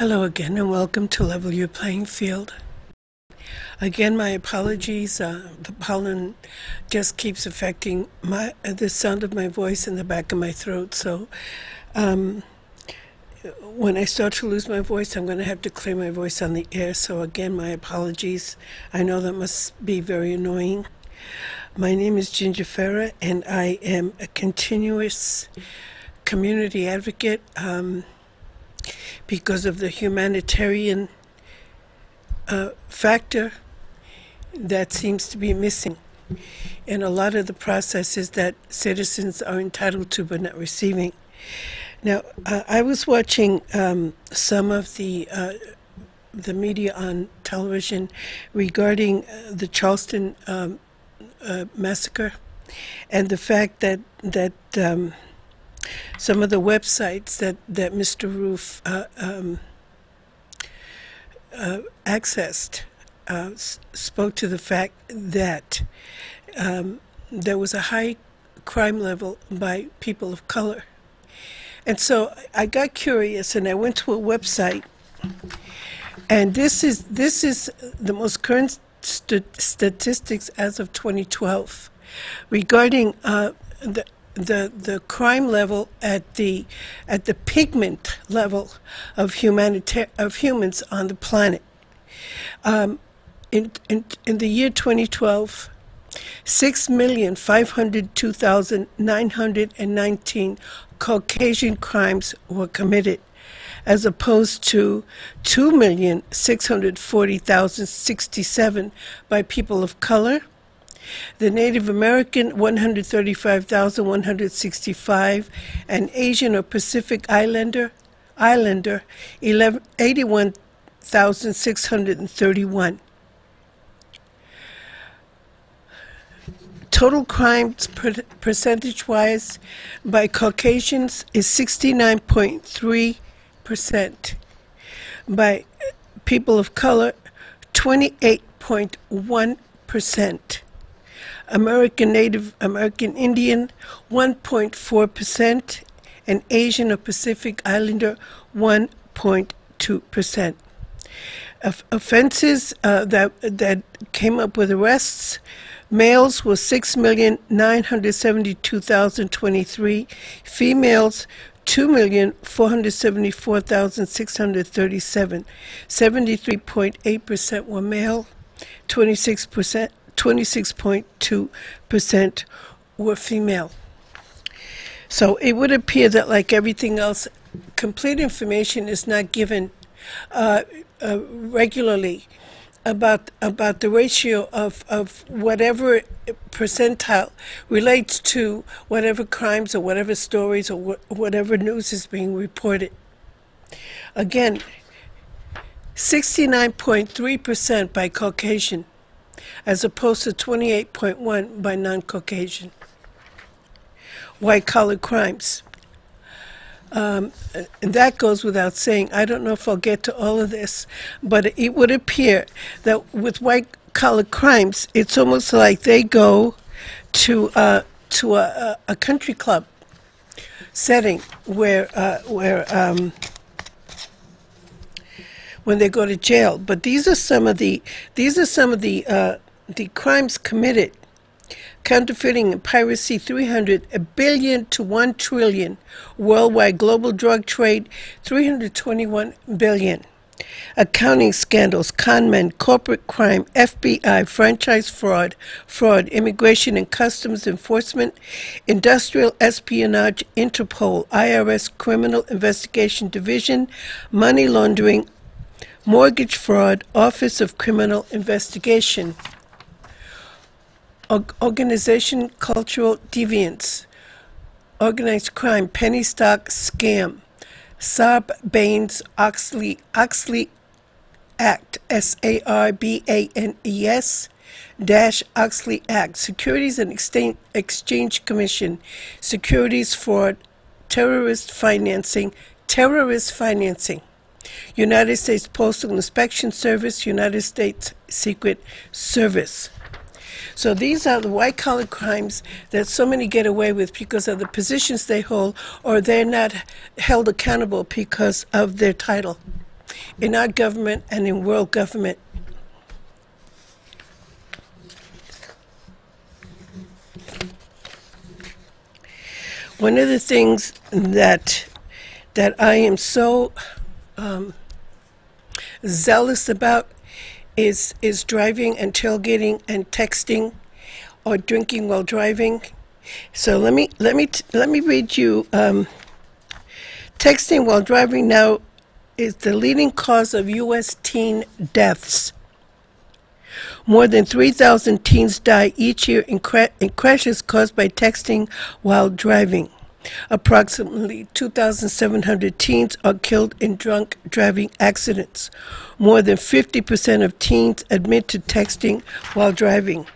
Hello again and welcome to Level Your Playing Field. Again, my apologies. The pollen just keeps affecting the sound of my voice in the back of my throat. So when I start to lose my voice, I'm going to have to clear my voice on the air. So again, my apologies. I know that must be very annoying. My name is Ginger Ferrer, and I am a continuous community advocate because of the humanitarian factor that seems to be missing in a lot of the processes that citizens are entitled to but not receiving. Now, I was watching some of the media on television regarding the Charleston massacre, and the fact that some of the websites that Mr. Roof accessed spoke to the fact that there was a high crime level by people of color. And so I got curious and I went to a website, and this is the most current statistics as of 2012 regarding the crime level at the pigment level of humans on the planet. In the year 2012, 6,502,919 Caucasian crimes were committed, as opposed to 2,640,067 by people of color. The Native American, 135,165, and Asian or Pacific Islander, 81,631. Total crimes percentage-wise by Caucasians is 69.3%. By people of color, 28.1%. Native American Indian, 1.4%, and Asian or Pacific Islander, 1.2%. Offenses that came up with arrests: males were 6,972,023, females 2,474,637. 73.8% were male, 26.2% were female. So it would appear that, like everything else, complete information is not given regularly about the ratio of whatever percentile relates to whatever crimes or whatever stories or whatever news is being reported. Again, 69.3% by Caucasian, as opposed to 28.1% by non-Caucasian. White-collar crimes. And that goes without saying. I don't know if I'll get to all of this, but it would appear that with white-collar crimes, it's almost like they go to a country club setting where when they go to jail. But these are some of the crimes committed: counterfeiting and piracy, 300 billion to 1 trillion. Worldwide global drug trade, 321 billion. Accounting scandals, con men, corporate crime, FBI, franchise fraud, immigration and customs enforcement, industrial espionage, Interpol, IRS criminal investigation division, money laundering, mortgage fraud, Office of Criminal Investigation. Organization, cultural deviance, organized crime, penny stock scam, Sarbanes-Oxley Act, SARBANES Oxley Act, Securities and Exchange Commission, securities fraud, terrorist financing, United States Postal Inspection Service, United States Secret Service. So these are the white-collar crimes that so many get away with because of the positions they hold, or they're not held accountable because of their title. in our government and in world government. One of the things that I am so zealous about is driving and tailgating and texting or drinking while driving. So let me read you. Texting while driving now is the leading cause of U.S. teen deaths. More than 3,000 teens die each year in crashes caused by texting while driving. Approximately 2,700 teens are killed in drunk driving accidents. More than 50% of teens admit to texting while driving.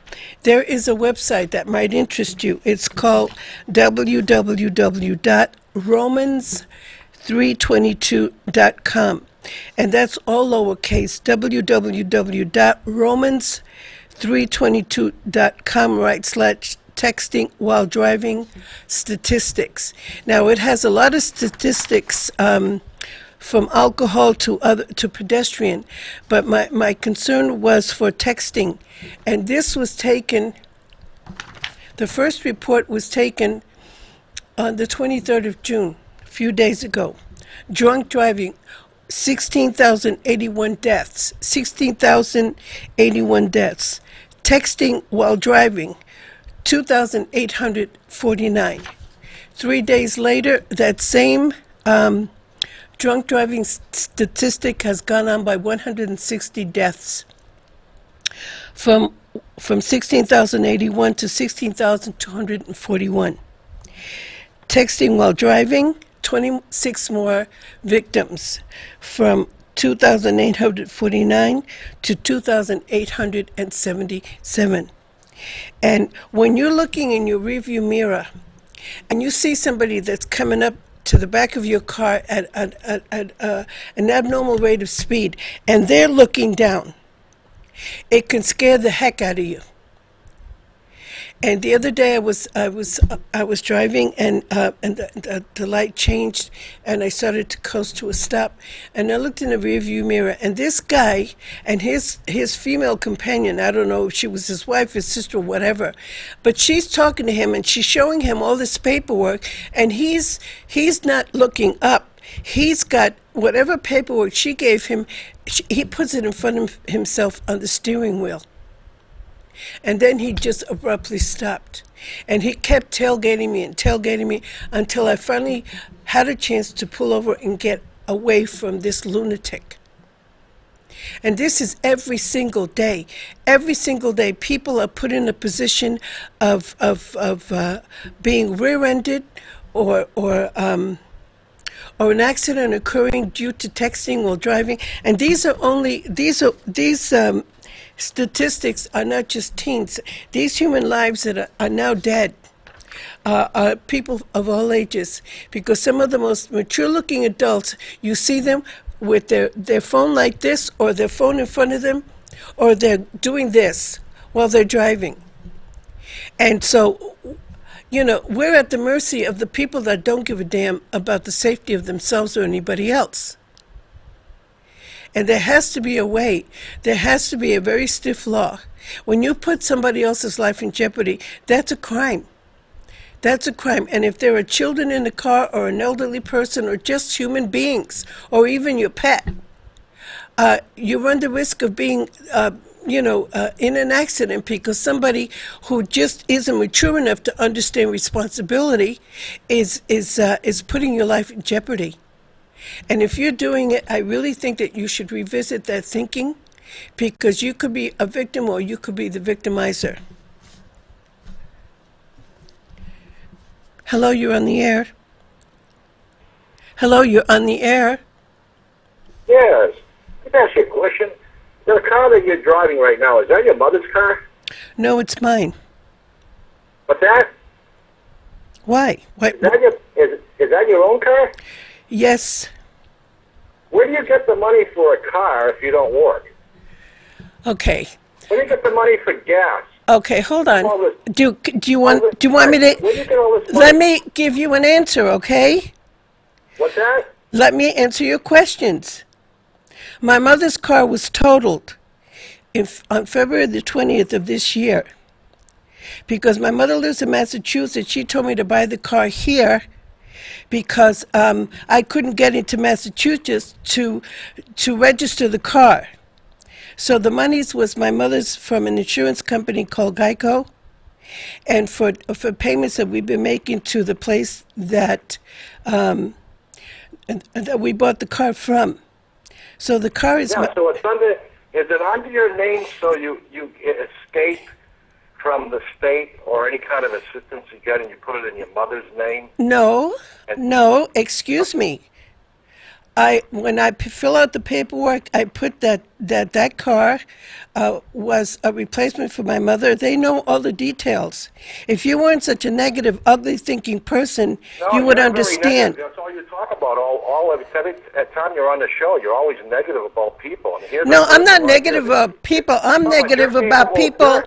There is a website that might interest you. It's called www.romans322.com. And that's all lowercase, www.romans322.com/texting while driving statistics. Now, it has a lot of statistics from alcohol to pedestrian, but my concern was for texting. And this was taken, the first report was taken on the 23rd of June, a few days ago. Drunk driving, 16,081 deaths. 16,081 deaths. Texting while driving, 2,849. 3 days later, that same drunk driving statistic has gone on by 160 deaths. From 16,081 to 16,241. Texting while driving, 26 more victims, from 2,849 to 2,877. And when you're looking in your rearview mirror and you see somebody that's coming up to the back of your car at an abnormal rate of speed, and they're looking down, it can scare the heck out of you. And the other day I was driving, and the light changed, and I started to coast to a stop, and I looked in the rearview mirror, and this guy and his female companion, I don't know if she was his wife, his sister, or whatever, but she's talking to him and she's showing him all this paperwork, and he's not looking up. He's got whatever paperwork she gave him, he puts it in front of himself on the steering wheel. And then he just abruptly stopped. And he kept tailgating me until I finally had a chance to pull over and get away from this lunatic. And this is every single day. Every single day, people are put in a position of being rear-ended or an accident occurring due to texting while driving. And these statistics are not just teens. These human lives that are now dead are people of all ages, because some of the most mature-looking adults, you see them with their phone like this, or their phone in front of them, or they're doing this while they're driving. And so, you know, we're at the mercy of the people that don't give a damn about the safety of themselves or anybody else. And there has to be a way. There has to be a very stiff law. When you put somebody else's life in jeopardy, that's a crime. That's a crime. And if there are children in the car, or an elderly person, or just human beings, or even your pet, you run the risk of being, in an accident, because somebody who just isn't mature enough to understand responsibility is putting your life in jeopardy. And if you're doing it, I really think that you should revisit that thinking, because you could be a victim or you could be the victimizer. Hello, you're on the air. Hello, you're on the air. Yes. Let me ask you a question. The car that you're driving right now, is that your mother's car? No, it's mine. What's that? Why? Is that your own car? Yes. Where do you get the money for a car if you don't work? Okay. Where do you get the money for gas? Okay, hold on. Do you want me to? Where do you get all this money? Let me give you an answer, okay? What's that? Let me answer your questions. My mother's car was totaled on February the 20th of this year because my mother lives in Massachusetts. She told me to buy the car here because I couldn't get into Massachusetts to register the car. So the monies was my mother's from an insurance company called Geico, and for payments that we've been making to the place that that we bought the car from. So the car is... Yeah, so it's under... Is it under your name so you escape from the state or any kind of assistance you get and you put it in your mother's name? No, no, excuse me. When I fill out the paperwork, I put that car was a replacement for my mother. They know all the details. If you weren't such a negative, ugly thinking person, you would understand. That's all you talk about. Every time you're on the show, you're always negative about people. And no, I'm not negative about people. I'm negative about people.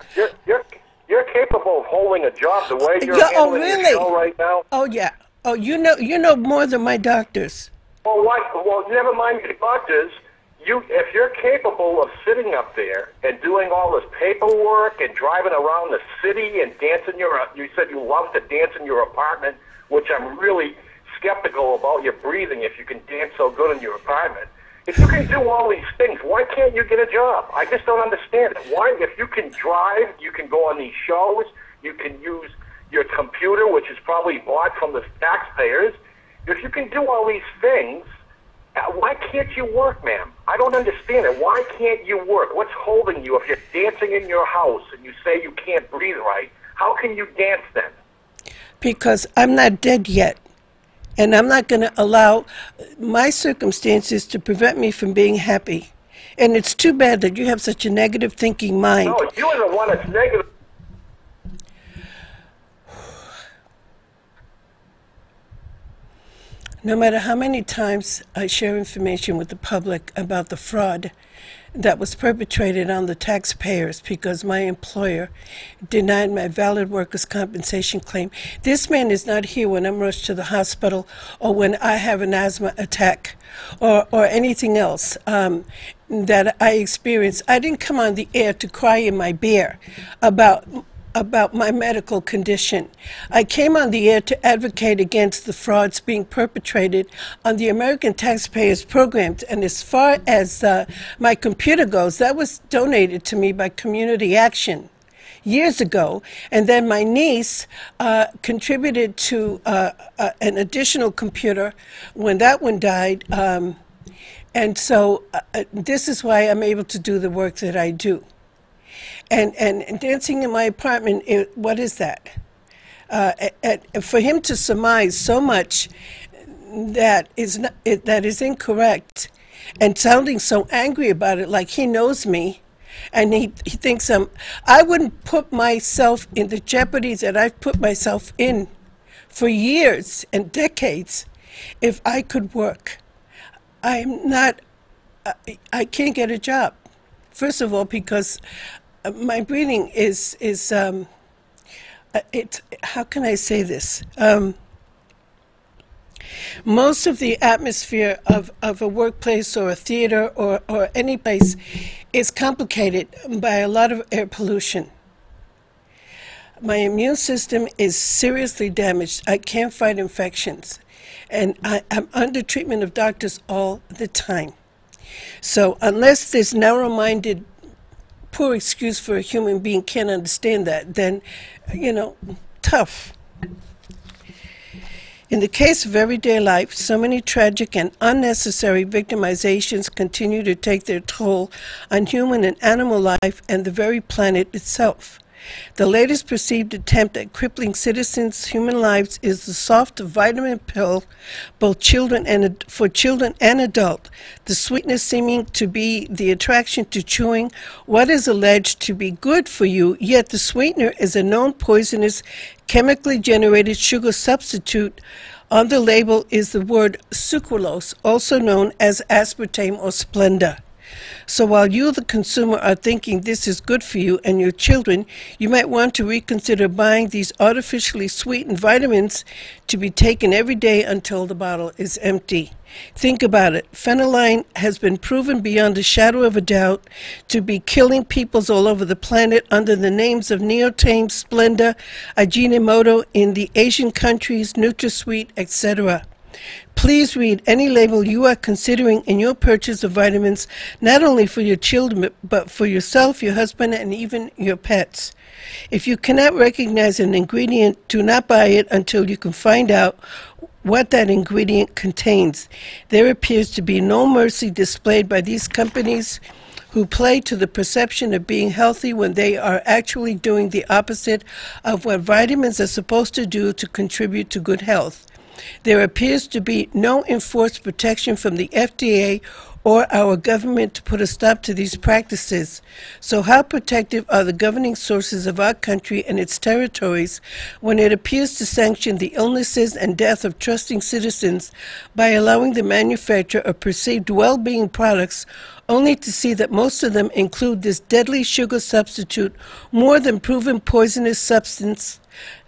You're capable of holding a job the way you're handling the show right now. Oh yeah. Oh, you know more than my doctors. Well, well, never mind your doctors. If you're capable of sitting up there and doing all this paperwork and driving around the city and dancing you said you love to dance in your apartment, which I'm really skeptical about your breathing if you can dance so good in your apartment. If you can do all these things, why can't you get a job? I just don't understand it. Why, if you can drive, you can go on these shows, you can use your computer, which is probably bought from the taxpayers. If you can do all these things, why can't you work, ma'am? I don't understand it. Why can't you work? What's holding you? If you're dancing in your house and you say you can't breathe right, how can you dance then? Because I'm not dead yet. And I'm not going to allow my circumstances to prevent me from being happy. And it's too bad that you have such a negative thinking mind. No, you're the one that's negative. No matter how many times I share information with the public about the fraud that was perpetrated on the taxpayers because my employer denied my valid workers' compensation claim. This man is not here when I'm rushed to the hospital or when I have an asthma attack or anything else that I experience. I didn't come on the air to cry in my beer about my medical condition. I came on the air to advocate against the frauds being perpetrated on the American taxpayers' programs. And as far as my computer goes, that was donated to me by Community Action years ago. And then my niece contributed to an additional computer when that one died. And so this is why I'm able to do the work that I do. And dancing in my apartment, what is that? For him to surmise so much that is incorrect and sounding so angry about it, like he knows me, and he thinks I wouldn't put myself in the jeopardy that I've put myself in for years and decades if I could work. I can't get a job. First of all, because my breathing is how can I say this? Most of the atmosphere of a workplace or a theater or any place is complicated by a lot of air pollution. My immune system is seriously damaged. I can't fight infections. And I'm under treatment of doctors all the time. So unless this narrow-minded poor excuse for a human being can't understand that, then, tough. In the case of everyday life, so many tragic and unnecessary victimizations continue to take their toll on human and animal life and the very planet itself. The latest perceived attempt at crippling citizens' human lives is the soft vitamin pill, for children and adult, the sweetness seeming to be the attraction to chewing what is alleged to be good for you, yet the sweetener is a known poisonous, chemically generated sugar substitute. On the label is the word sucralose, also known as aspartame or Splenda. So while you, the consumer, are thinking this is good for you and your children, you might want to reconsider buying these artificially sweetened vitamins to be taken every day until the bottle is empty. Think about it. Phenylalanine has been proven beyond a shadow of a doubt to be killing peoples all over the planet under the names of Neotame, Splenda, Ajinomoto in the Asian countries, NutraSweet, etc. Please read any label you are considering in your purchase of vitamins, not only for your children, but for yourself, your husband, and even your pets. If you cannot recognize an ingredient, do not buy it until you can find out what that ingredient contains. There appears to be no mercy displayed by these companies who play to the perception of being healthy when they are actually doing the opposite of what vitamins are supposed to do to contribute to good health. There appears to be no enforced protection from the FDA or our government to put a stop to these practices. So how protective are the governing sources of our country and its territories when it appears to sanction the illnesses and death of trusting citizens by allowing the manufacture of perceived well-being products only to see that most of them include this deadly sugar substitute, more than proven poisonous substance,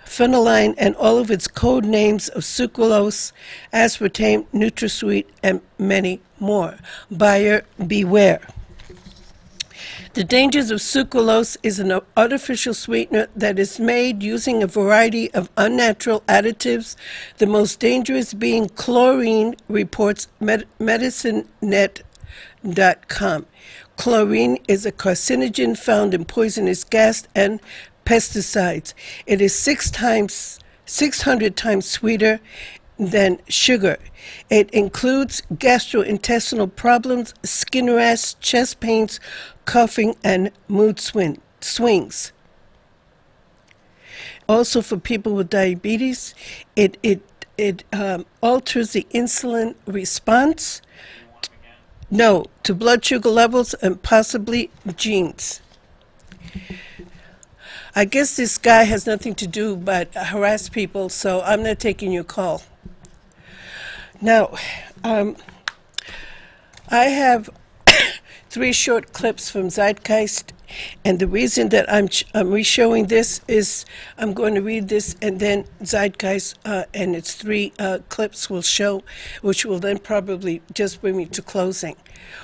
phenylalanine, and all of its code names of sucralose, aspartame, NutraSweet, and many more. Buyer beware. The dangers of sucralose is an artificial sweetener that is made using a variety of unnatural additives, the most dangerous being chlorine, reports MedicineNet.com. Chlorine is a carcinogen found in poisonous gas and pesticides. It is 600 times sweeter than sugar. It includes gastrointestinal problems, skin rash, chest pains, coughing, and mood swings. Also, for people with diabetes, it alters the insulin response. No, to blood sugar levels and possibly genes. I guess this guy has nothing to do but harass people, so I'm not taking your call. Now, I have 3 short clips from Zeit Geist, and the reason that I'm re-showing this is I'm going to read this, and then Zeit Geist and its 3 clips will show, which will then probably just bring me to closing.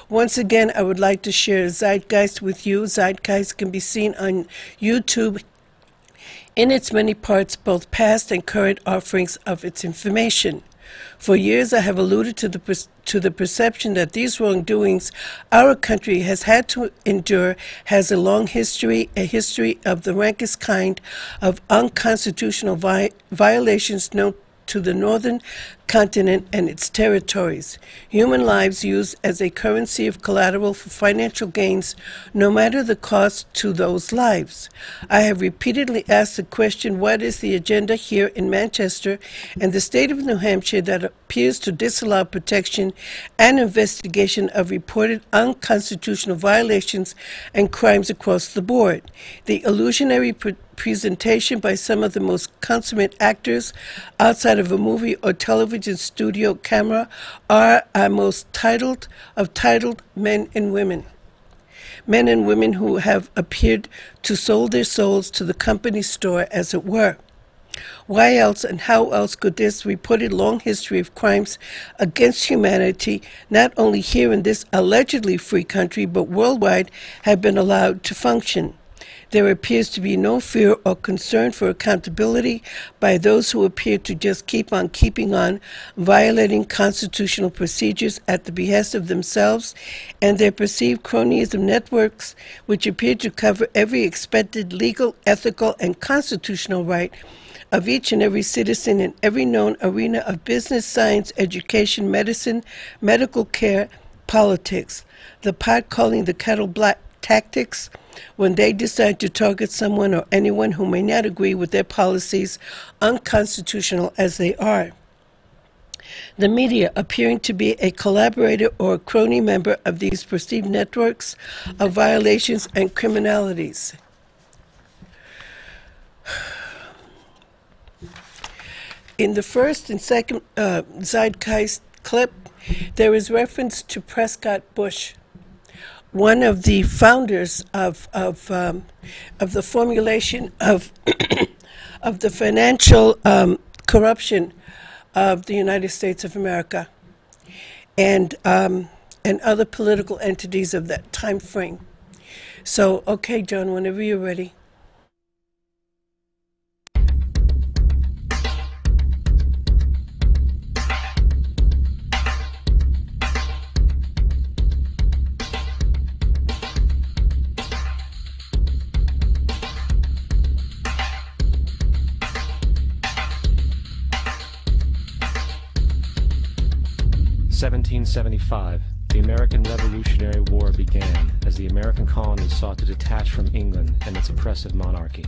Once again, I would like to share Zeit Geist with you. Zeit Geist can be seen on YouTube in its many parts, both past and current offerings of its information. For years, I have alluded to the perception that these wrongdoings our country has had to endure has a long history, a history of the rankest kind of unconstitutional violations known to the northern continent and its territories. Human lives used as a currency of collateral for financial gains, no matter the cost to those lives. I have repeatedly asked the question, what is the agenda here in Manchester and the state of New Hampshire that appears to disallow protection and investigation of reported unconstitutional violations and crimes across the board? The illusionary presentation by some of the most consummate actors outside of a movie or television studio camera are our most titled men and women. Men and women who have appeared to sold their souls to the company store, as it were. Why else and how else could this reported long history of crimes against humanity, not only here in this allegedly free country, but worldwide, have been allowed to function? There appears to be no fear or concern for accountability by those who appear to just keep on keeping on, violating constitutional procedures at the behest of themselves and their perceived cronyism networks, which appear to cover every expected legal, ethical, and constitutional right of each and every citizen in every known arena of business, science, education, medicine, medical care, politics. The pot calling the kettle black tactics when they decide to target someone or anyone who may not agree with their policies, unconstitutional as they are. The media appearing to be a collaborator or a crony member of these perceived networks of violations and criminalities. In the first and second Zeit Geist clip, there is reference to Prescott Bush. one of the founders of the formulation of of the financial corruption of the United States of America and other political entities of that time frame. So, okay, John, whenever you're ready. (1775), the American Revolutionary War began as the American colonies sought to detach from England and its oppressive monarchy.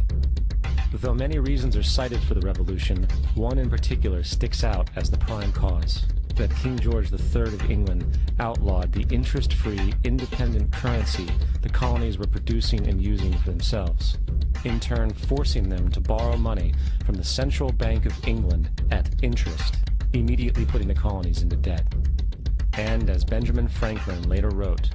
Though many reasons are cited for the revolution, one in particular sticks out as the prime cause: that King George III of England outlawed the interest-free, independent currency the colonies were producing and using for themselves, in turn forcing them to borrow money from the Central Bank of England at interest, immediately putting the colonies into debt. And, as Benjamin Franklin later wrote,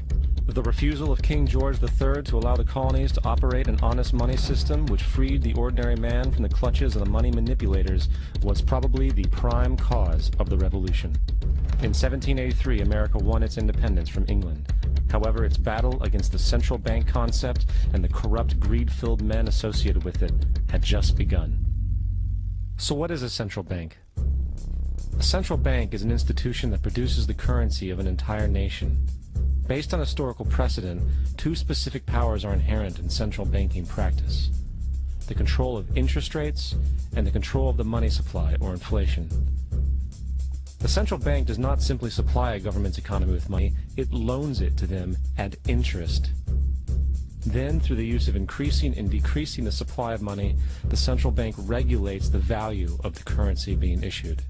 the refusal of King George III to allow the colonies to operate an honest money system which freed the ordinary man from the clutches of the money manipulators was probably the prime cause of the revolution. In 1783, America won its independence from England. However, its battle against the central bank concept and the corrupt, greed-filled men associated with it had just begun. So what is a central bank? A central bank is an institution that produces the currency of an entire nation. Based on historical precedent, two specific powers are inherent in central banking practice: the control of interest rates and the control of the money supply, or inflation. The central bank does not simply supply a government's economy with money, it loans it to them at interest. Then, through the use of increasing and decreasing the supply of money, the central bank regulates the value of the currency being issued.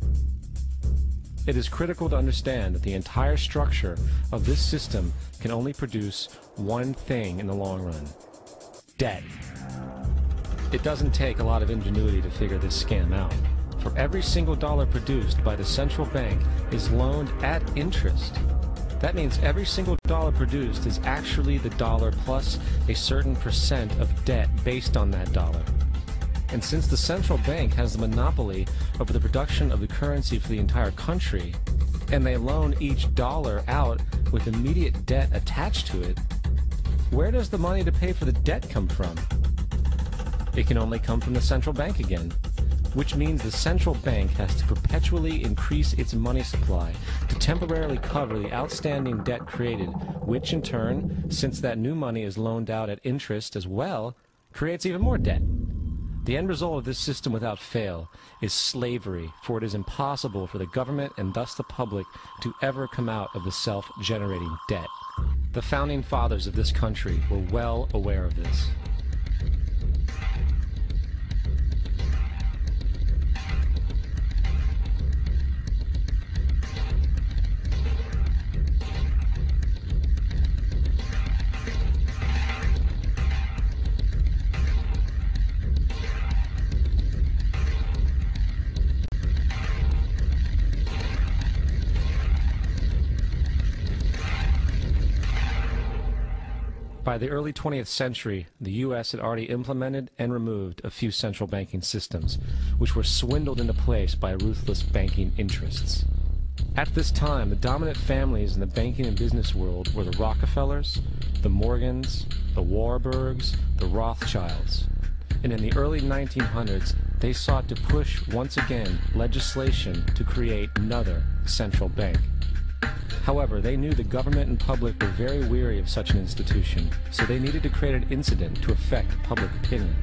It is critical to understand that the entire structure of this system can only produce one thing in the long run: debt. It doesn't take a lot of ingenuity to figure this scam out. For every single dollar produced by the central bank is loaned at interest. That means every single dollar produced is actually the dollar plus a certain percent of debt based on that dollar. And since the central bank has the monopoly over the production of the currency for the entire country, and they loan each dollar out with immediate debt attached to it, where does the money to pay for the debt come from? It can only come from the central bank again, which means the central bank has to perpetually increase its money supply to temporarily cover the outstanding debt created, which in turn, since that new money is loaned out at interest as well, creates even more debt. The end result of this system without fail is slavery, for it is impossible for the government and thus the public to ever come out of the self-generating debt. The founding fathers of this country were well aware of this. By the early 20th century, the U.S. had already implemented and removed a few central banking systems, which were swindled into place by ruthless banking interests. At this time, the dominant families in the banking and business world were the Rockefellers, the Morgans, the Warburgs, the Rothschilds. And in the early 1900s, they sought to push, once again, legislation to create another central bank. However, they knew the government and public were very weary of such an institution, so they needed to create an incident to affect public opinion.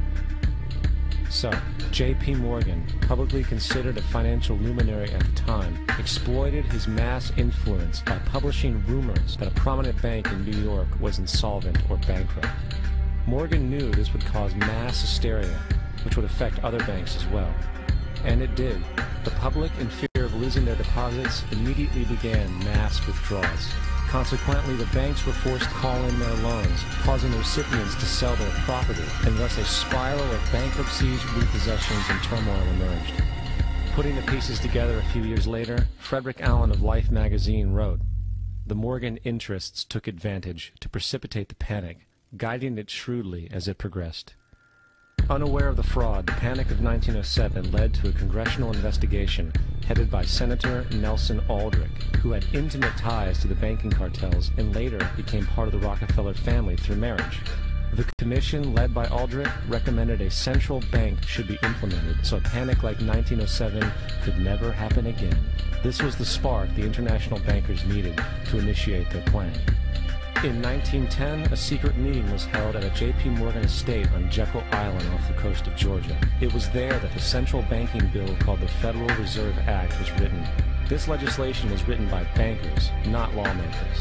So, J.P. Morgan, publicly considered a financial luminary at the time, exploited his mass influence by publishing rumors that a prominent bank in New York was insolvent or bankrupt. Morgan knew this would cause mass hysteria, which would affect other banks as well. And it did. The public, in fear of losing their deposits, immediately began mass withdrawals. Consequently, the banks were forced to call in their loans, causing the recipients to sell their property, and thus a spiral of bankruptcies, repossessions, and turmoil emerged. Putting the pieces together a few years later, Frederick Allen of Life magazine wrote, The Morgan interests took advantage to precipitate the panic, guiding it shrewdly as it progressed. Unaware of the fraud, the Panic of 1907 led to a congressional investigation headed by Senator Nelson Aldrich, who had intimate ties to the banking cartels and later became part of the Rockefeller family through marriage. The commission, led by Aldrich, recommended a central bank should be implemented so a panic like 1907 could never happen again. This was the spark the international bankers needed to initiate their plan. In 1910, a secret meeting was held at a J.P. Morgan estate on Jekyll Island off the coast of Georgia. It was there that the central banking bill called the Federal Reserve Act was written. This legislation was written by bankers, not lawmakers.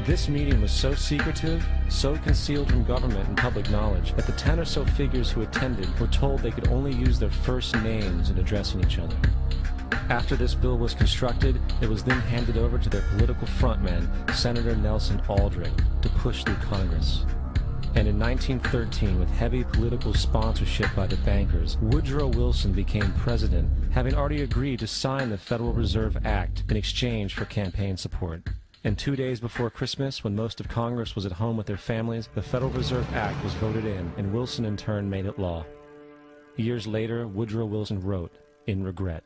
This meeting was so secretive, so concealed from government and public knowledge, that the 10 or so figures who attended were told they could only use their first names in addressing each other. After this bill was constructed, it was then handed over to their political frontman, Senator Nelson Aldrich, to push through Congress. And in 1913, with heavy political sponsorship by the bankers, Woodrow Wilson became president, having already agreed to sign the Federal Reserve Act in exchange for campaign support. And 2 days before Christmas, when most of Congress was at home with their families, the Federal Reserve Act was voted in, and Wilson in turn made it law. Years later, Woodrow Wilson wrote, in regret,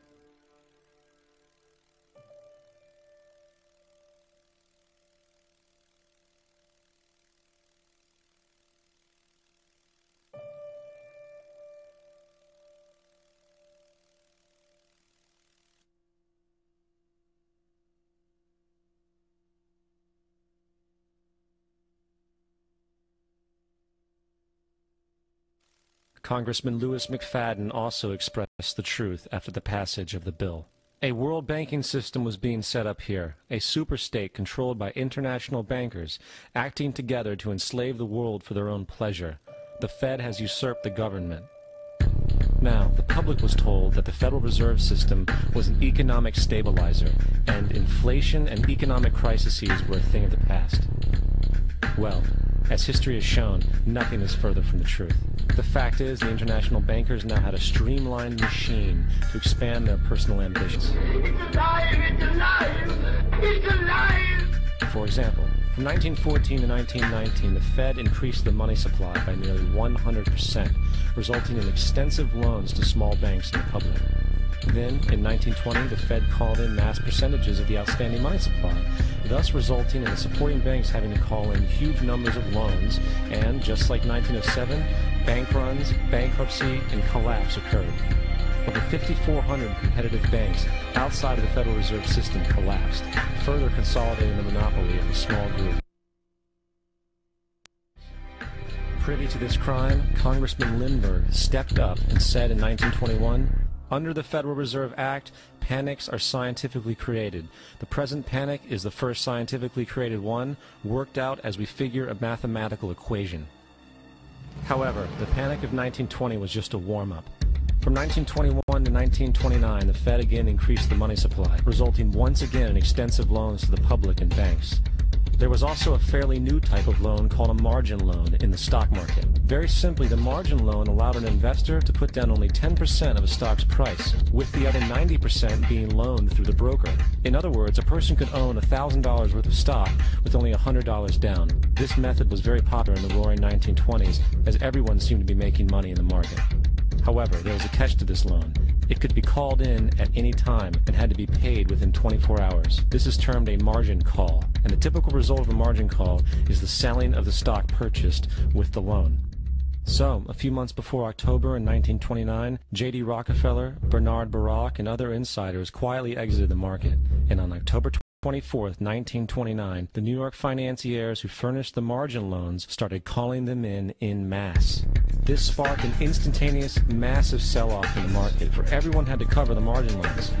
Congressman Louis McFadden also expressed the truth after the passage of the bill. A world banking system was being set up here, a superstate controlled by international bankers, acting together to enslave the world for their own pleasure. The Fed has usurped the government. Now, the public was told that the Federal Reserve System was an economic stabilizer, and inflation and economic crises were a thing of the past. Well, as history has shown, nothing is further from the truth. The fact is, the international bankers now had a streamlined machine to expand their personal ambitions. It's alive! It's alive! It's alive! For example, from 1914 to 1919, the Fed increased the money supply by nearly 100%, resulting in extensive loans to small banks and the public. Then, in 1920, the Fed called in mass percentages of the outstanding money supply, thus resulting in the supporting banks having to call in huge numbers of loans, and, just like 1907, bank runs, bankruptcy, and collapse occurred. Over 5,400 competitive banks outside of the Federal Reserve System collapsed, further consolidating the monopoly of a small group. Privy to this crime, Congressman Lindbergh stepped up and said in 1921, "Under the Federal Reserve Act, panics are scientifically created. The present panic is the first scientifically created one, worked out as we figure a mathematical equation." However, the Panic of 1920 was just a warm-up. From 1921 to 1929, the Fed again increased the money supply, resulting once again in extensive loans to the public and banks. There was also a fairly new type of loan called a margin loan in the stock market. Very simply, the margin loan allowed an investor to put down only 10% of a stock's price, with the other 90% being loaned through the broker. In other words, a person could own $1,000 worth of stock with only $100 down. This method was very popular in the roaring 1920s, as everyone seemed to be making money in the market. However, there was a catch to this loan. It could be called in at any time and had to be paid within 24 hours. This is termed a margin call, and the typical result of a margin call is the selling of the stock purchased with the loan. So, a few months before October in 1929, J.D. Rockefeller, Bernard Baruch, and other insiders quietly exited the market, and on October 24th, 1929, the New York financiers who furnished the margin loans started calling them in masse. This sparked an instantaneous, massive sell-off in the market, for everyone had to cover the margin loans.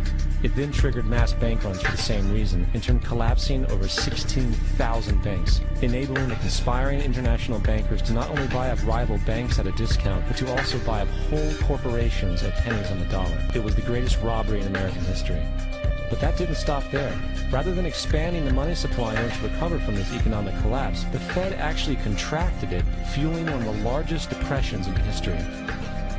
It then triggered mass bank runs for the same reason, in turn collapsing over 16,000 banks, enabling the conspiring international bankers to not only buy up rival banks at a discount, but to also buy up whole corporations at pennies on the dollar. It was the greatest robbery in American history. But that didn't stop there. Rather than expanding the money supply in order to recover from this economic collapse, the Fed actually contracted it, fueling one of the largest depressions in history.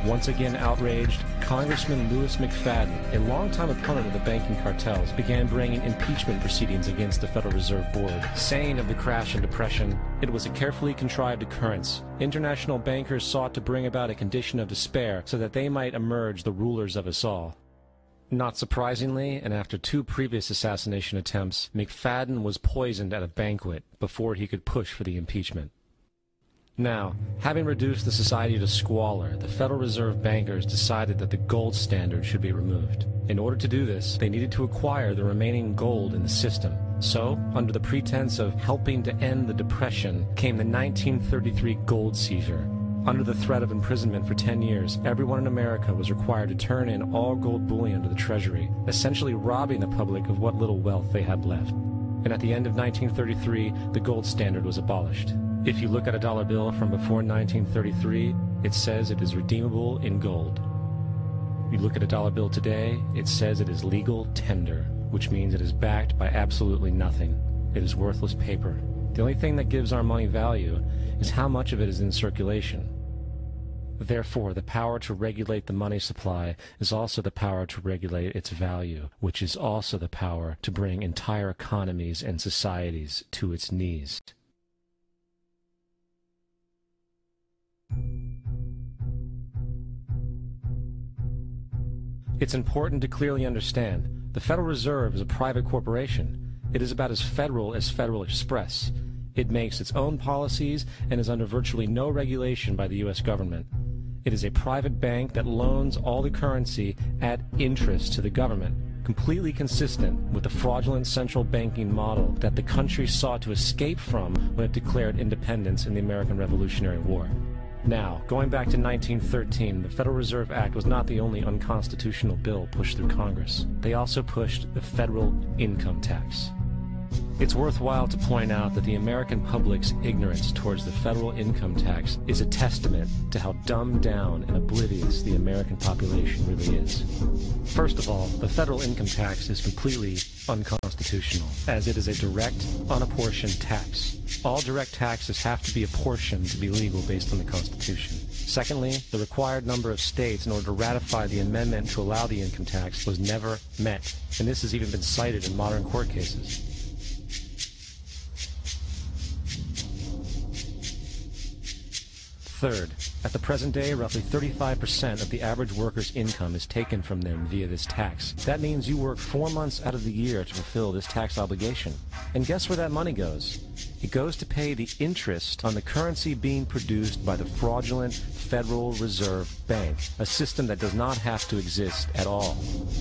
Once again outraged, Congressman Louis McFadden, a longtime opponent of the banking cartels, began bringing impeachment proceedings against the Federal Reserve Board, saying of the crash and depression, it was a carefully contrived occurrence. International bankers sought to bring about a condition of despair so that they might emerge the rulers of us all. Not surprisingly, and after 2 previous assassination attempts, McFadden was poisoned at a banquet before he could push for the impeachment. Now, having reduced the society to squalor, the Federal Reserve bankers decided that the gold standard should be removed. In order to do this, they needed to acquire the remaining gold in the system. So, under the pretense of helping to end the Depression, came the 1933 gold seizure. Under the threat of imprisonment for 10 years, everyone in America was required to turn in all gold bullion to the Treasury, essentially robbing the public of what little wealth they had left. And at the end of 1933, the gold standard was abolished. If you look at a dollar bill from before 1933, it says it is redeemable in gold. You look at a dollar bill today, it says it is legal tender, which means it is backed by absolutely nothing. It is worthless paper. The only thing that gives our money value is how much of it is in circulation. Therefore, the power to regulate the money supply is also the power to regulate its value, which is also the power to bring entire economies and societies to its knees. It's important to clearly understand, the Federal Reserve is a private corporation. It is about as Federal Express. It makes its own policies and is under virtually no regulation by the U.S. government. It is a private bank that loans all the currency at interest to the government, completely consistent with the fraudulent central banking model that the country sought to escape from when it declared independence in the American Revolutionary War. Now, going back to 1913, the Federal Reserve Act was not the only unconstitutional bill pushed through Congress. They also pushed the federal income tax. It's worthwhile to point out that the American public's ignorance towards the federal income tax is a testament to how dumbed down and oblivious the American population really is. First of all, the federal income tax is completely unconstitutional, as it is a direct, unapportioned tax. All direct taxes have to be apportioned to be legal based on the Constitution. Secondly, the required number of states in order to ratify the amendment to allow the income tax was never met, and this has even been cited in modern court cases. Third, at the present day, roughly 35% of the average worker's income is taken from them via this tax. That means you work 4 months out of the year to fulfill this tax obligation. And guess where that money goes? It goes to pay the interest on the currency being produced by the fraudulent Federal Reserve Bank, a system that does not have to exist at all.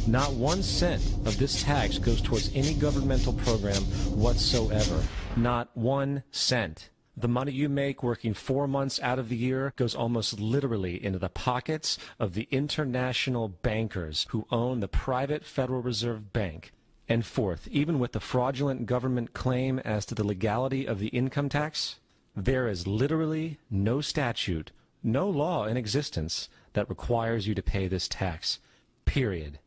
Not 1 cent of this tax goes towards any governmental program whatsoever. Not 1 cent. The money you make working 4 months out of the year goes almost literally into the pockets of the international bankers who own the private Federal Reserve Bank. And fourth, even with the fraudulent government claim as to the legality of the income tax, there is literally no statute, no law in existence that requires you to pay this tax. Period.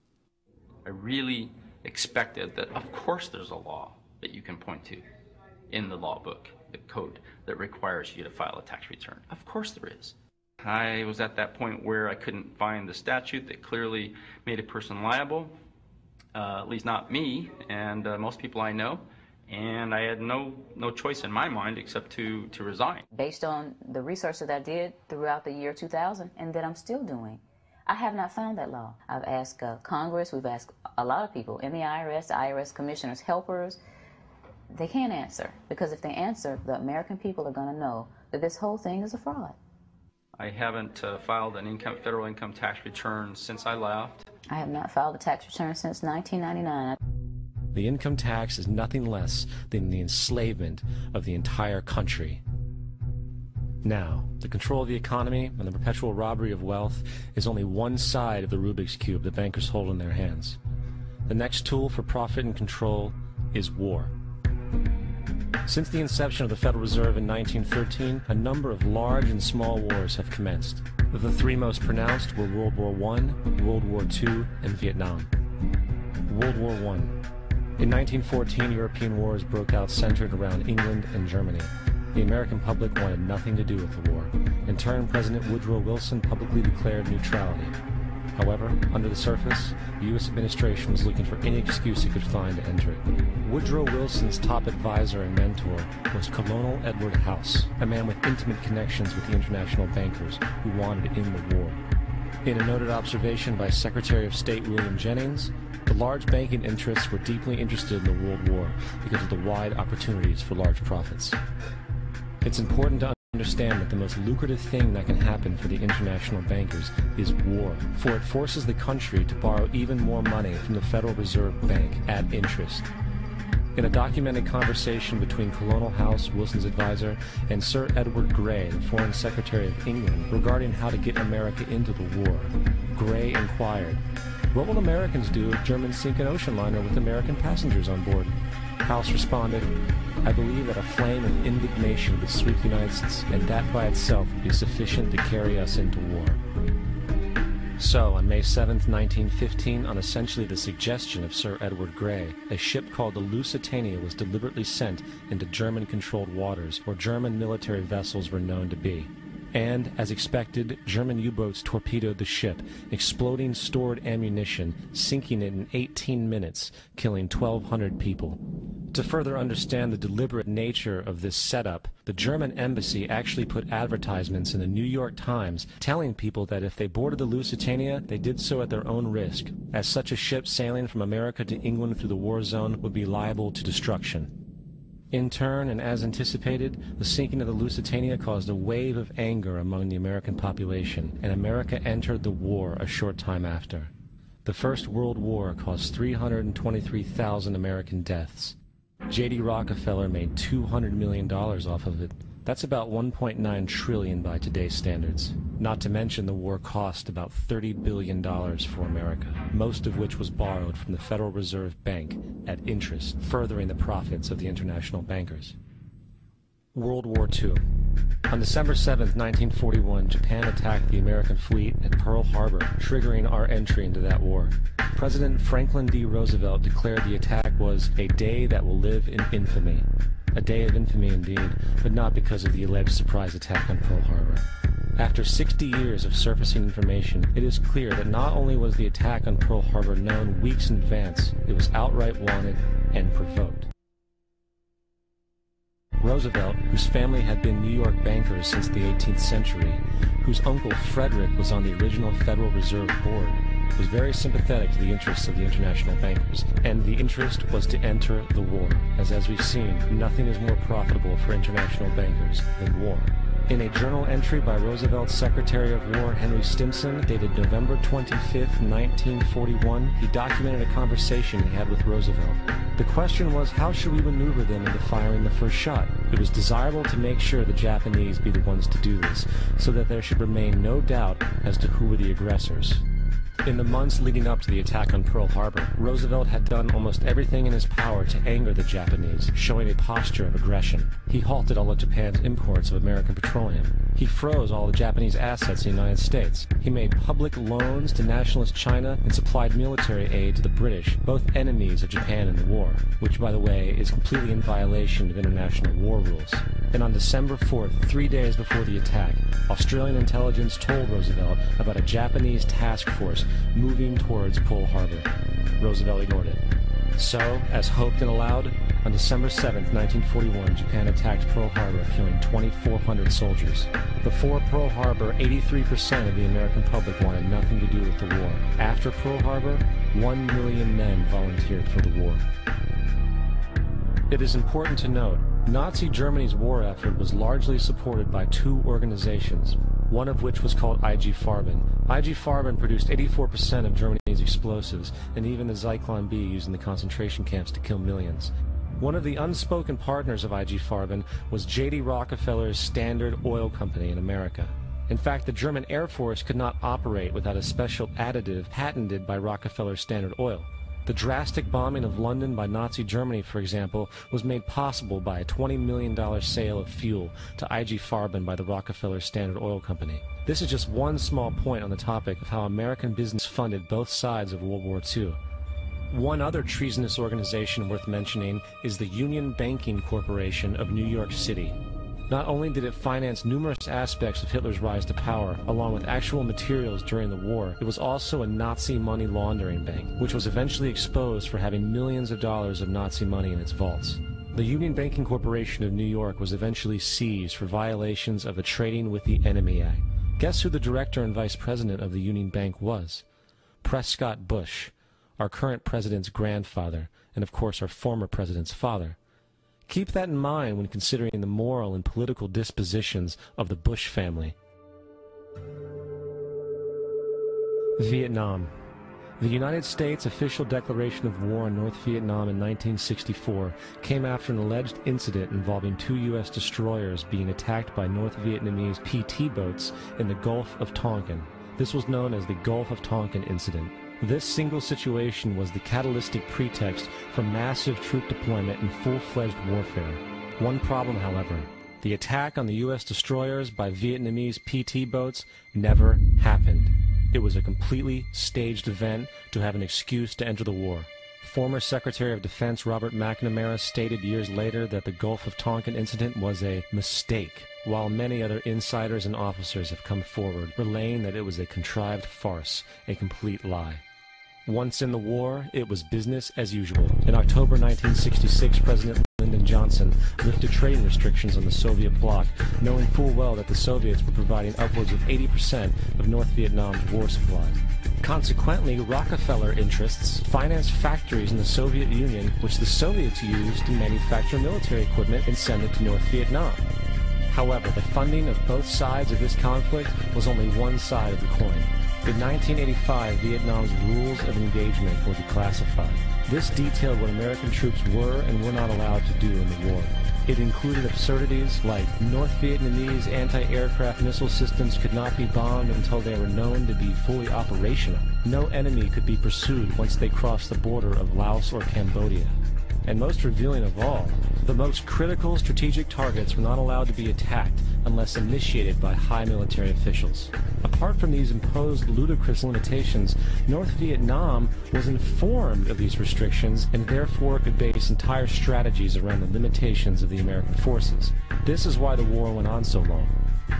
I really expected that, of course, there's a law that you can point to in the law book, the code, that requires you to file a tax return. Of course there is. I was at that point where I couldn't find the statute that clearly made a person liable, at least not me and most people I know, and I had no choice in my mind except to resign. Based on the research that I did throughout the year 2000 and that I'm still doing, I have not found that law. I've asked Congress, we've asked a lot of people in the IRS commissioners, helpers. They can't answer, because if they answer, the American people are going to know that this whole thing is a fraud. I haven't filed an federal income tax return since I left. I have not filed a tax return since 1999. The income tax is nothing less than the enslavement of the entire country. Now, the control of the economy and the perpetual robbery of wealth is only one side of the Rubik's Cube the bankers hold in their hands. The next tool for profit and control is war. Since the inception of the Federal Reserve in 1913, a number of large and small wars have commenced. The 3 most pronounced were World War I, World War II, and Vietnam. World War I. In 1914, European wars broke out centered around England and Germany. The American public wanted nothing to do with the war. In turn, President Woodrow Wilson publicly declared neutrality. However, under the surface, the U.S. administration was looking for any excuse it could find to enter it. Woodrow Wilson's top advisor and mentor was Colonel Edward House, a man with intimate connections with the international bankers who wanted to end the war. In a noted observation by Secretary of State William Jennings, the large banking interests were deeply interested in the World War because of the wide opportunities for large profits. It's important to understand that the most lucrative thing that can happen for the international bankers is war, for it forces the country to borrow even more money from the Federal Reserve Bank at interest. In a documented conversation between Colonel House, Wilson's advisor, and Sir Edward Grey, the Foreign Secretary of England, regarding how to get America into the war, Grey inquired, "What will Americans do if Germans sink an ocean liner with American passengers on board?" House responded, "I believe that a flame of indignation would sweep the United States, and that by itself would be sufficient to carry us into war." So, on May 7, 1915, on essentially the suggestion of Sir Edward Grey, a ship called the Lusitania was deliberately sent into German-controlled waters where German military vessels were known to be. And, as expected, German U-boats torpedoed the ship, exploding stored ammunition, sinking it in 18 minutes, killing 1,200 people. To further understand the deliberate nature of this setup, the German embassy actually put advertisements in the New York Times telling people that if they boarded the Lusitania, they did so at their own risk, as such a ship sailing from America to England through the war zone would be liable to destruction. In turn, and as anticipated, the sinking of the Lusitania caused a wave of anger among the American population, and America entered the war a short time after. The First World War caused 323,000 American deaths. J.D. Rockefeller made $200 million off of it. That's about $1.9 trillion by today's standards. Not to mention the war cost about $30 billion for America, most of which was borrowed from the Federal Reserve Bank at interest, furthering the profits of the international bankers. World War II. On December 7, 1941, Japan attacked the American fleet at Pearl Harbor, triggering our entry into that war. President Franklin D. Roosevelt declared the attack was a day that will live in infamy. A day of infamy indeed, but not because of the alleged surprise attack on Pearl Harbor. After 60 years of surfacing information, it is clear that not only was the attack on Pearl Harbor known weeks in advance, it was outright wanted and provoked. Roosevelt, whose family had been New York bankers since the 18th century, whose uncle Frederick was on the original Federal Reserve Board, was very sympathetic to the interests of the international bankers, and the interest was to enter the war, as we've seen, nothing is more profitable for international bankers than war. In a journal entry by Roosevelt's Secretary of War Henry Stimson, dated November 25, 1941, he documented a conversation he had with Roosevelt. The question was, how should we maneuver them into firing the first shot? It was desirable to make sure the Japanese be the ones to do this, so that there should remain no doubt as to who were the aggressors. In the months leading up to the attack on Pearl Harbor, Roosevelt had done almost everything in his power to anger the Japanese, showing a posture of aggression. He halted all of Japan's imports of American petroleum. He froze all the Japanese assets in the United States. He made public loans to nationalist China and supplied military aid to the British, both enemies of Japan in the war, which, by the way, is completely in violation of international war rules. And on December 4th, 3 days before the attack, Australian intelligence told Roosevelt about a Japanese task force moving towards Pearl Harbor. Roosevelt ignored it. So, as hoped and allowed, on December 7, 1941, Japan attacked Pearl Harbor, killing 2,400 soldiers. Before Pearl Harbor, 83% of the American public wanted nothing to do with the war. After Pearl Harbor, 1 million men volunteered for the war. It is important to note, Nazi Germany's war effort was largely supported by two organizations, one of which was called IG Farben. IG Farben produced 84% of Germany's explosives, and even the Zyklon B used in the concentration camps to kill millions. One of the unspoken partners of IG Farben was J.D. Rockefeller's Standard Oil Company in America. In fact, the German Air Force could not operate without a special additive patented by Rockefeller's Standard Oil. The drastic bombing of London by Nazi Germany, for example, was made possible by a $20 million sale of fuel to IG Farben by the Rockefeller Standard Oil Company. This is just one small point on the topic of how American business funded both sides of World War II. One other treasonous organization worth mentioning is the Union Banking Corporation of New York City. Not only did it finance numerous aspects of Hitler's rise to power, along with actual materials during the war, it was also a Nazi money laundering bank, which was eventually exposed for having millions of dollars of Nazi money in its vaults. The Union Banking Corporation of New York was eventually seized for violations of the Trading with the Enemy Act. Guess who the director and vice president of the Union Bank was? Prescott Bush, our current president's grandfather, and of course our former president's father. Keep that in mind when considering the moral and political dispositions of the Bush family. Vietnam. The United States' official declaration of war on North Vietnam in 1964 came after an alleged incident involving 2 U.S. destroyers being attacked by North Vietnamese PT boats in the Gulf of Tonkin. This was known as the Gulf of Tonkin incident. This single situation was the catalytic pretext for massive troop deployment and full-fledged warfare. One problem, however, the attack on the U.S. destroyers by Vietnamese PT boats never happened. It was a completely staged event to have an excuse to enter the war. Former Secretary of Defense Robert McNamara stated years later that the Gulf of Tonkin incident was a mistake, while many other insiders and officers have come forward, relaying that it was a contrived farce, a complete lie. Once in the war, it was business as usual. In October 1966, President Lyndon Johnson lifted trading restrictions on the Soviet bloc, knowing full well that the Soviets were providing upwards of 80% of North Vietnam's war supplies. Consequently, Rockefeller interests financed factories in the Soviet Union, which the Soviets used to manufacture military equipment and send it to North Vietnam. However, the funding of both sides of this conflict was only one side of the coin. In 1985, Vietnam's rules of engagement were declassified. This detailed what American troops were and were not allowed to do in the war. It included absurdities like North Vietnamese anti-aircraft missile systems could not be bombed until they were known to be fully operational. No enemy could be pursued once they crossed the border of Laos or Cambodia. And most revealing of all, the most critical strategic targets were not allowed to be attacked unless initiated by high military officials. Apart from these imposed ludicrous limitations, North Vietnam was informed of these restrictions and therefore could base entire strategies around the limitations of the American forces. This is why the war went on so long.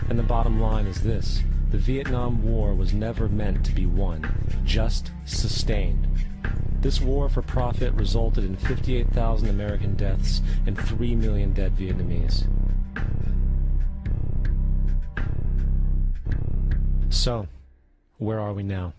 And the bottom line is this: the Vietnam War was never meant to be won, just sustained. This war for profit resulted in 58,000 American deaths and 3 million dead Vietnamese. So, where are we now?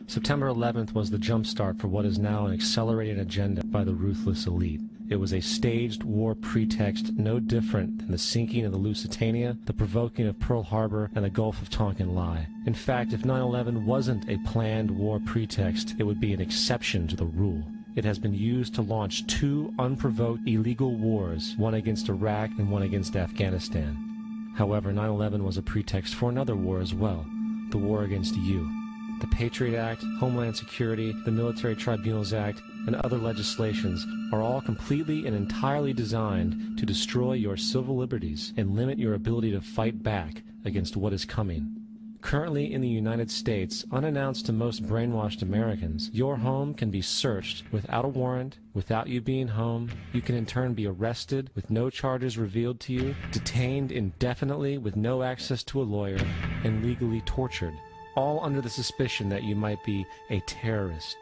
September 11th was the jumpstart for what is now an accelerated agenda by the ruthless elite. It was a staged war pretext no different than the sinking of the Lusitania, the provoking of Pearl Harbor, and the Gulf of Tonkin lie. In fact, if 9/11 wasn't a planned war pretext, it would be an exception to the rule. It has been used to launch 2 unprovoked illegal wars, one against Iraq and one against Afghanistan. However, 9/11 was a pretext for another war as well, the war against you. The Patriot Act, Homeland Security, the Military Tribunals Act, and other legislations are all completely and entirely designed to destroy your civil liberties and limit your ability to fight back against what is coming. Currently in the United States, unannounced to most brainwashed Americans, your home can be searched without a warrant, without you being home. You can in turn be arrested with no charges revealed to you, detained indefinitely with no access to a lawyer, and legally tortured, all under the suspicion that you might be a terrorist.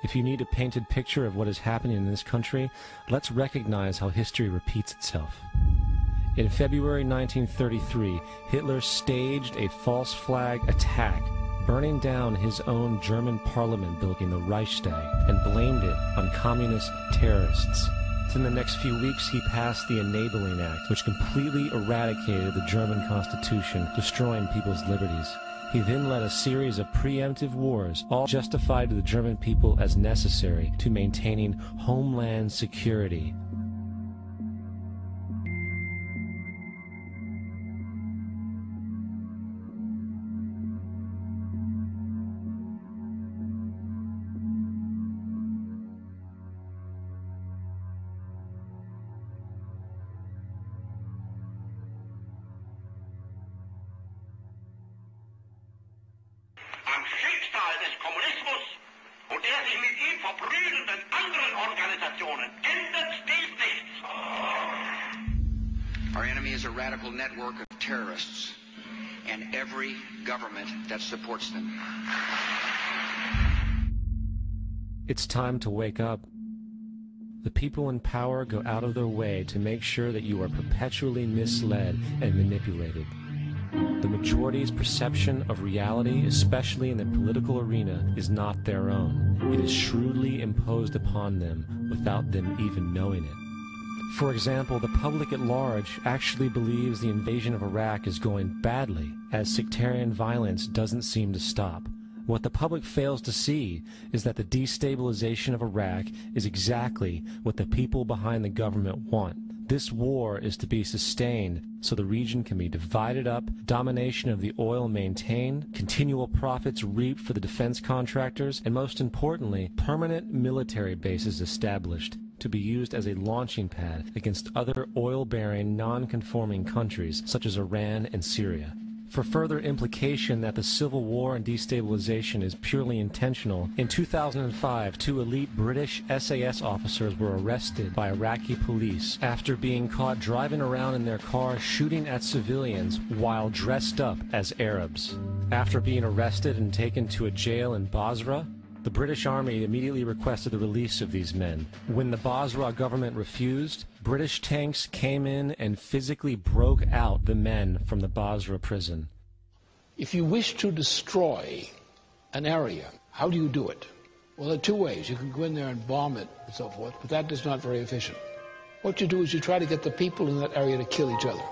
If you need a painted picture of what is happening in this country, let's recognize how history repeats itself. In February 1933, Hitler staged a false flag attack, burning down his own German parliament building, the Reichstag, and blamed it on communist terrorists. In the next few weeks, he passed the Enabling Act, which completely eradicated the German Constitution, destroying people's liberties. He then led a series of preemptive wars, all justified to the German people as necessary to maintaining homeland security. Am Schicksal des Kommunismus und der sich mit ihm verbrüdernden anderen Organisationen ändert die Our enemy is a radical network of terrorists and every government that supports them. It's time to wake up. The people in power go out of their way to make sure that you are perpetually misled and manipulated. The majority's perception of reality, especially in the political arena, is not their own. It is shrewdly imposed upon them without them even knowing it. For example, the public at large actually believes the invasion of Iraq is going badly, as sectarian violence doesn't seem to stop. What the public fails to see is that the destabilization of Iraq is exactly what the people behind the government want. This war is to be sustained so the region can be divided up, domination of the oil maintained, continual profits reaped for the defense contractors, and most importantly, permanent military bases established to be used as a launching pad against other oil-bearing, non-conforming countries such as Iran and Syria. For further implication that the civil war and destabilization is purely intentional, in 2005, 2 elite British SAS officers were arrested by Iraqi police after being caught driving around in their car shooting at civilians while dressed up as Arabs. After being arrested and taken to a jail in Basra, the British Army immediately requested the release of these men. When the Basra government refused, British tanks came in and physically broke out the men from the Basra prison. If you wish to destroy an area, how do you do it? Well, there are 2 ways. You can go in there and bomb it and so forth, but that is not very efficient. What you do is you try to get the people in that area to kill each other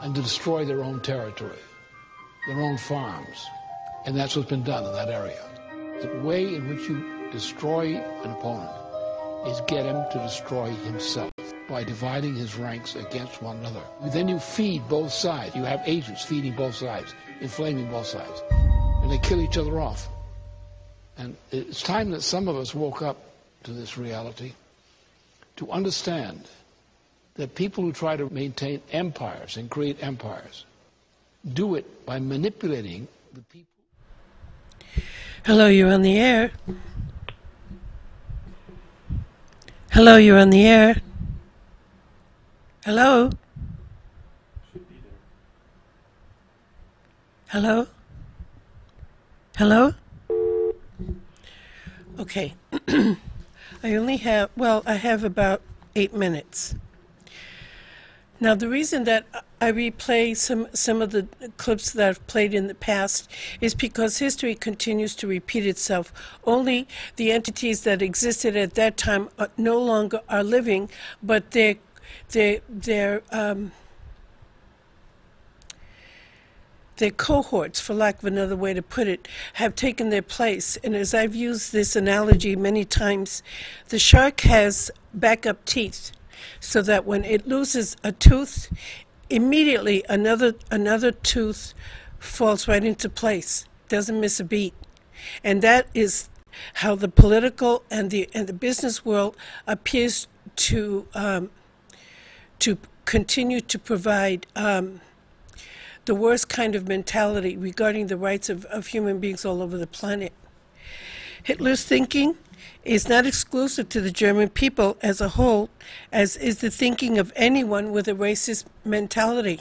and to destroy their own territory, their own farms. And that's what's been done in that area. The way in which you destroy an opponent is get him to destroy himself by dividing his ranks against one another. Then you feed both sides. You have agents feeding both sides, inflaming both sides, and they kill each other off. And it's time that some of us woke up to this reality, to understand that people who try to maintain empires and create empires do it by manipulating the people. Hello, you're on the air. Hello, you're on the air. Hello? Hello? Hello? Okay. I have about 8 minutes. Now, the reason that I replay some of the clips that I've played in the past is because history continues to repeat itself. Only the entities that existed at that time no longer are living, but their cohorts, for lack of another way to put it, have taken their place. And as I've used this analogy many times, the shark has backup teeth, so that when it loses a tooth, immediately another tooth falls right into place, doesn't miss a beat. And that is how the political and the business world appears to continue to provide the worst kind of mentality regarding the rights of human beings all over the planet. Hitler's thinking is not exclusive to the German people as a whole, as is the thinking of anyone with a racist mentality.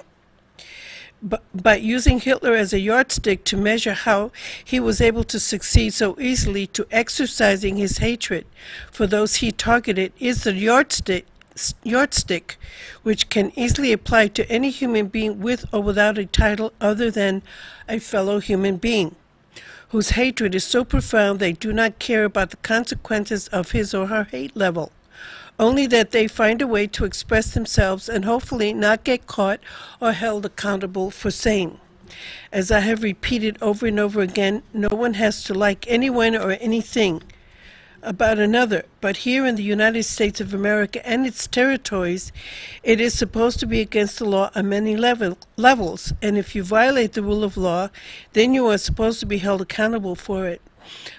But using Hitler as a yardstick to measure how he was able to succeed so easily to exercising his hatred for those he targeted is the yardstick which can easily apply to any human being with or without a title other than a fellow human being, whose hatred is so profound they do not care about the consequences of his or her hate level, only that they find a way to express themselves and hopefully not get caught or held accountable for saying. As I have repeated over and over again, no one has to like anyone or anything about another, but here in the United States of America and its territories, it is supposed to be against the law on many levels, and if you violate the rule of law, then you are supposed to be held accountable for it.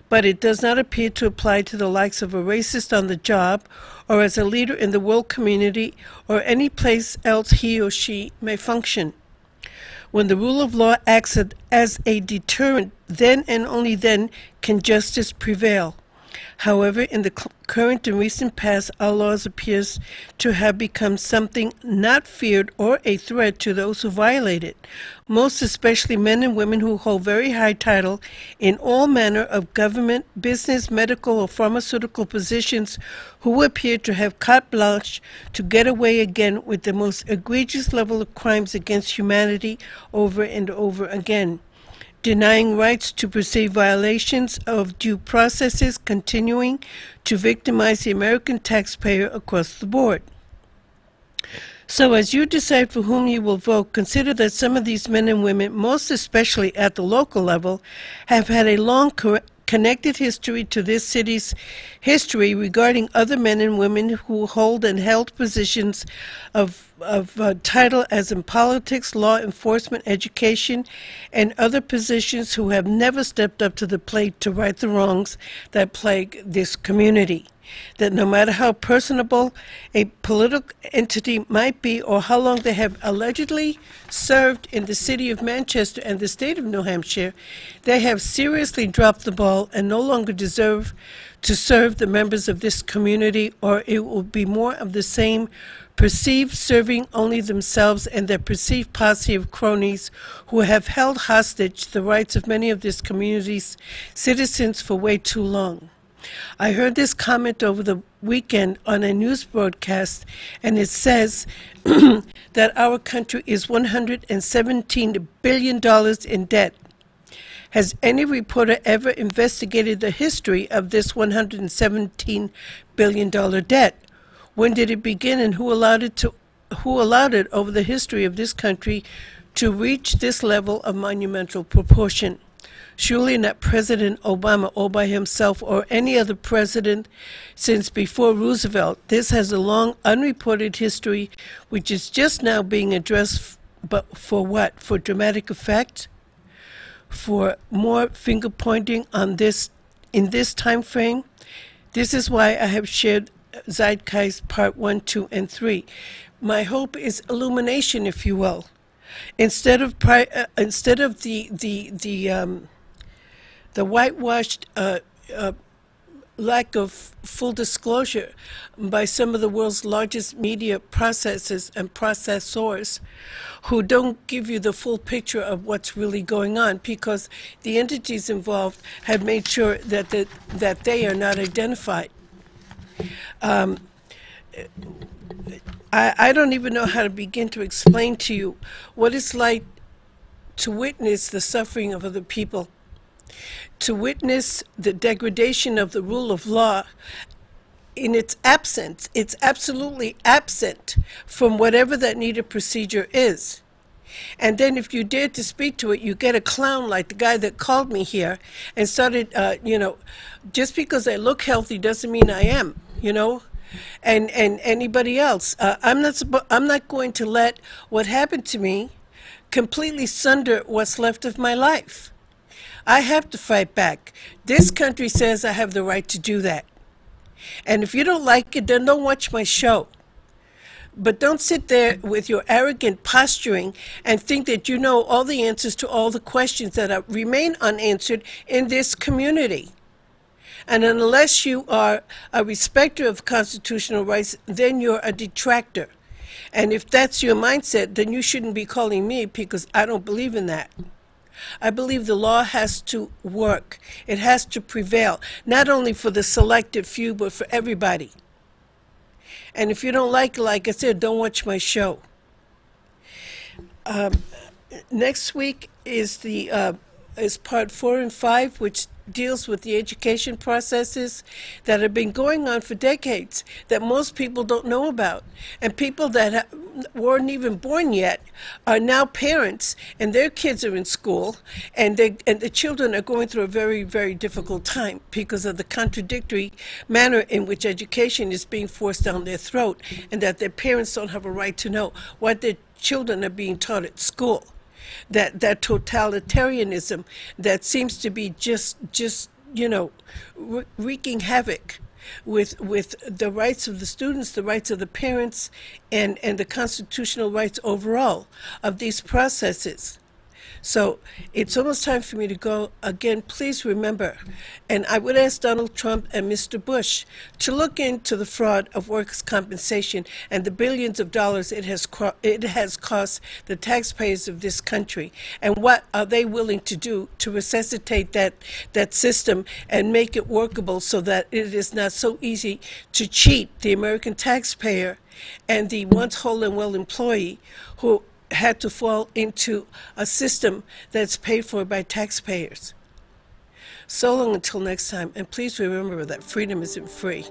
But it does not appear to apply to the likes of a racist on the job, or as a leader in the world community, or any place else he or she may function. When the rule of law acts as a deterrent, then and only then can justice prevail. However, in the current and recent past, our laws appears to have become something not feared or a threat to those who violate it, most especially men and women who hold very high title in all manner of government, business, medical, or pharmaceutical positions, who appear to have carte blanche to get away again with the most egregious level of crimes against humanity over and over again, denying rights to perceived violations of due processes, continuing to victimize the American taxpayer across the board. So as you decide for whom you will vote, consider that some of these men and women, most especially at the local level, have had a long connected history to this city's history regarding other men and women who hold and held positions of title as in politics, law enforcement, education, and other positions who have never stepped up to the plate to right the wrongs that plague this community. That no matter how personable a political entity might be or how long they have allegedly served in the city of Manchester and the state of New Hampshire, they have seriously dropped the ball and no longer deserve to serve the members of this community, or it will be more of the same, perceived serving only themselves and their perceived posse of cronies who have held hostage the rights of many of this community's citizens for way too long. I heard this comment over the weekend on a news broadcast, and it says that our country is $117 billion in debt. Has any reporter ever investigated the history of this $117 billion debt? When did it begin, and who allowed it over the history of this country to reach this level of monumental proportion? Surely not President Obama all by himself or any other president since before Roosevelt. This has a long unreported history which is just now being addressed, but for what? For dramatic effect? For more finger pointing on this in this time frame? This is why I have shared Zeit Geist Part 1, 2, and 3. My hope is illumination, if you will. Instead of the whitewashed lack of full disclosure by some of the world's largest media processors and processors who don't give you the full picture of what's really going on, because the entities involved have made sure that they are not identified. I don't even know how to begin to explain to you what it's like to witness the suffering of other people, to witness the degradation of the rule of law in its absence. It's absolutely absent from whatever that needed procedure is. And then if you dare to speak to it, you get a clown like the guy that called me here and started, just because I look healthy doesn't mean I am, and anybody else. I'm not going to let what happened to me completely sunder what's left of my life. I have to fight back. This country says I have the right to do that. And if you don't like it, then don't watch my show. But don't sit there with your arrogant posturing and think that you know all the answers to all the questions that remain unanswered in this community. And unless you are a respecter of constitutional rights, then you're a detractor. And if that's your mindset, then you shouldn't be calling me, because I don't believe in that. I believe the law has to work. It has to prevail, not only for the selected few, but for everybody. And if you don't like it, like I said, don't watch my show. Next week is part 4 and 5, which deals with the education processes that have been going on for decades that most people don't know about. And people that weren't even born yet are now parents, and their kids are in school, and the children are going through a very, very difficult time because of the contradictory manner in which education is being forced down their throat, and that their parents don't have a right to know what their children are being taught at school. That totalitarianism that seems to be just wreaking havoc with the rights of the students, the rights of the parents, and the constitutional rights overall of these processes. So it's almost time for me to go. Again, please remember, and I would ask Donald Trump and Mr. Bush to look into the fraud of workers' compensation and the billions of dollars it has cost the taxpayers of this country. And what are they willing to do to resuscitate that system and make it workable so that it is not so easy to cheat the American taxpayer and the once whole and well employee who had to fall into a system that's paid for by taxpayers. So long until next time, and please remember that freedom isn't free.